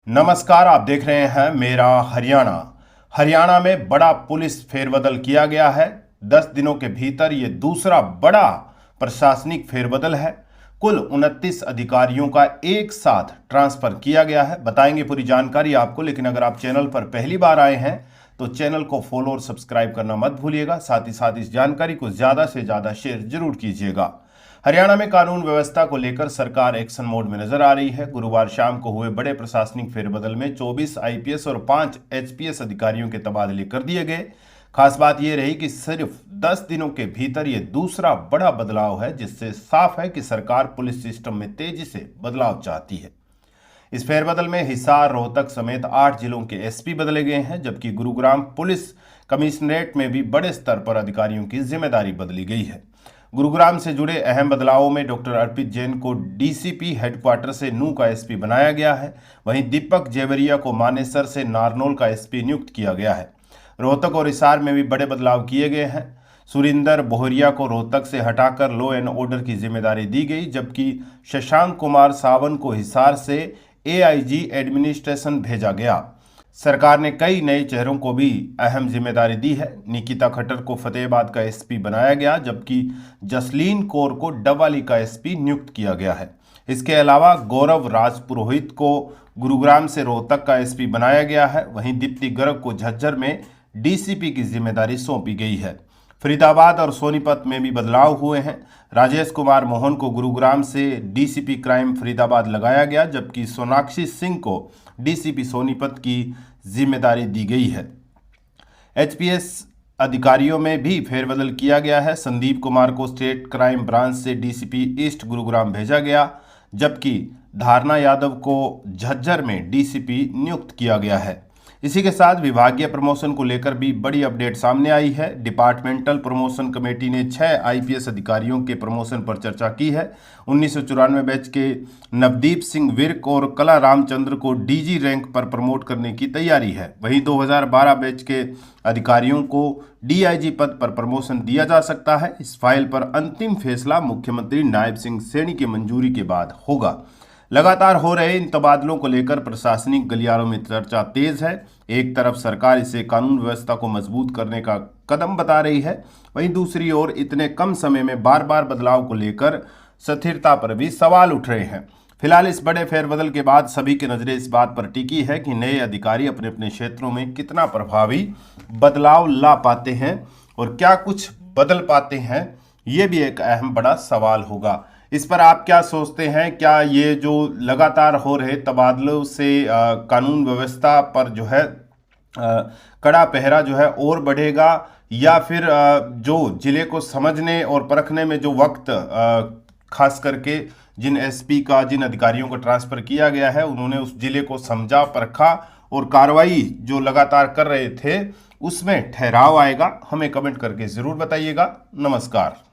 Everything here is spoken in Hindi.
नमस्कार, आप देख रहे हैं मेरा हरियाणा। हरियाणा में बड़ा पुलिस फेरबदल किया गया है। 10 दिनों के भीतर ये दूसरा बड़ा प्रशासनिक फेरबदल है। कुल 29 अधिकारियों का एक साथ ट्रांसफर किया गया है। बताएंगे पूरी जानकारी आपको, लेकिन अगर आप चैनल पर पहली बार आए हैं तो चैनल को फॉलो और सब्सक्राइब करना मत भूलिएगा। साथ ही साथ इस जानकारी को ज़्यादा से ज़्यादा शेयर जरूर कीजिएगा। हरियाणा में कानून व्यवस्था को लेकर सरकार एक्शन मोड में नजर आ रही है। गुरुवार शाम को हुए बड़े प्रशासनिक फेरबदल में 24 आईपीएस और 5 एचपीएस अधिकारियों के तबादले कर दिए गए। खास बात यह रही कि सिर्फ 10 दिनों के भीतर यह दूसरा बड़ा बदलाव है, जिससे साफ है कि सरकार पुलिस सिस्टम में तेजी से बदलाव चाहती है। इस फेरबदल में हिसार, रोहतक समेत 8 जिलों के एसपी बदले गए हैं, जबकि गुरुग्राम पुलिस कमिश्नरेट में भी बड़े स्तर पर अधिकारियों की जिम्मेदारी बदली गई है। गुरुग्राम से जुड़े अहम बदलावों में डॉक्टर अर्पित जैन को डीसीपी हेडक्वार्टर से नूह का एसपी बनाया गया है। वहीं दीपक जेवरिया को मानेसर से नारनौल का एसपी नियुक्त किया गया है। रोहतक और हिसार में भी बड़े बदलाव किए गए हैं। सुरिंदर बोहरिया को रोहतक से हटाकर लॉ एंड ऑर्डर की जिम्मेदारी दी गई, जबकि शशांक कुमार सावन को हिसार से एआईजी एडमिनिस्ट्रेशन भेजा गया। सरकार ने कई नए चेहरों को भी अहम जिम्मेदारी दी है। निकिता खट्टर को फतेहाबाद का एसपी बनाया गया, जबकि जसलीन कौर को डबवाली का एसपी नियुक्त किया गया है। इसके अलावा गौरव राजपुरोहित को गुरुग्राम से रोहतक का एसपी बनाया गया है। वहीं दीप्ति गर्ग को झज्जर में डीसीपी की जिम्मेदारी सौंपी गई है। फरीदाबाद और सोनीपत में भी बदलाव हुए हैं। राजेश कुमार मोहन को गुरुग्राम से डीसीपी क्राइम फरीदाबाद लगाया गया, जबकि सोनाक्षी सिंह को डीसीपी सोनीपत की जिम्मेदारी दी गई है। एचपीएस अधिकारियों में भी फेरबदल किया गया है। संदीप कुमार को स्टेट क्राइम ब्रांच से डीसीपी ईस्ट गुरुग्राम भेजा गया, जबकि धारणा यादव को झज्जर में डीसीपी नियुक्त किया गया है। इसी के साथ विभागीय प्रमोशन को लेकर भी बड़ी अपडेट सामने आई है। डिपार्टमेंटल प्रमोशन कमेटी ने 6 आईपीएस अधिकारियों के प्रमोशन पर चर्चा की है। 1994 बैच के नवदीप सिंह विर्क और कला रामचंद्र को डीजी रैंक पर प्रमोट करने की तैयारी है। वहीं 2012 बैच के अधिकारियों को डीआईजी पद पर प्रमोशन दिया जा सकता है। इस फाइल पर अंतिम फैसला मुख्यमंत्री नायब सिंह सैनी की मंजूरी के बाद होगा। लगातार हो रहे इन तबादलों को लेकर प्रशासनिक गलियारों में चर्चा तेज है। एक तरफ सरकार इसे कानून व्यवस्था को मजबूत करने का कदम बता रही है, वहीं दूसरी ओर इतने कम समय में बार बार बदलाव को लेकर स्थिरता पर भी सवाल उठ रहे हैं। फिलहाल इस बड़े फेरबदल के बाद सभी की नजरें इस बात पर टिकी है कि नए अधिकारी अपने अपने क्षेत्रों में कितना प्रभावी बदलाव ला पाते हैं और क्या कुछ बदल पाते हैं, ये भी एक अहम बड़ा सवाल होगा। इस पर आप क्या सोचते हैं? क्या ये जो लगातार हो रहे तबादलों से कानून व्यवस्था पर जो है कड़ा पहरा जो है और बढ़ेगा, या फिर जो जिले को समझने और परखने में जो वक्त खास करके जिन एसपी का, जिन अधिकारियों को ट्रांसफ़र किया गया है, उन्होंने उस जिले को समझा, परखा और कार्रवाई जो लगातार कर रहे थे उसमें ठहराव आएगा? हमें कमेंट करके ज़रूर बताइएगा। नमस्कार।